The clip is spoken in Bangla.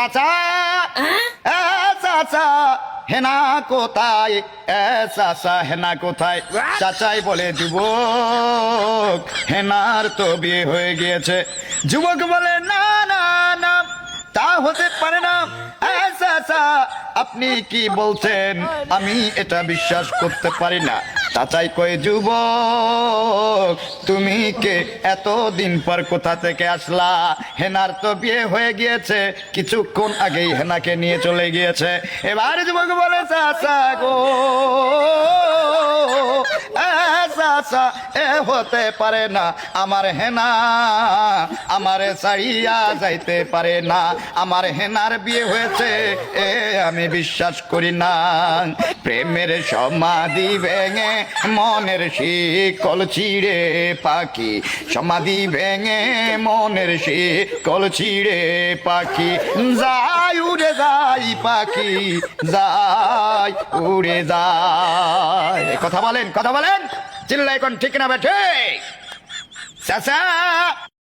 চাচা এ চাচা হেনা কোথায়, এ চাচা হেনা কোথায়? চাচাই বলে যুবক হেনার তো বিয়ে হয়ে গিয়েছে। যুবক বলে না না না, তা হতে পারে না। এ চাচা আপনি কি বলছেন? আমি এটা বিশ্বাস করতে পারি না। চাচাই কই যুবক তুমি কে, এতদিন পর কোথা থেকে আসলা? হেনার তো বিয়ে হয়ে গিয়েছে, কিছুক্ষণ আগেই হেনাকে নিয়ে চলে গিয়েছে। এবার যুবক বলে চাচা গো চাচা এ হতে পারে না, আমার হেনা আমারে ছাড়িয়া যাইতে পারে না, আমার হেনার বিয়ে হয়েছে এ আমি বিশ্বাস করি না। প্রেমের সমাধি ভেঙে মনের শিকল ছিঁড়ে পাখি, সমাধি ভেঙে মনের শিকল ছিঁড়ে পাখি, যাই উড়ে যাই পাখি, যাই উড়ে যায়। কথা বলেন, কথা বলেন, চিল্লাই কোন ঠিক না বেঠে চাচা?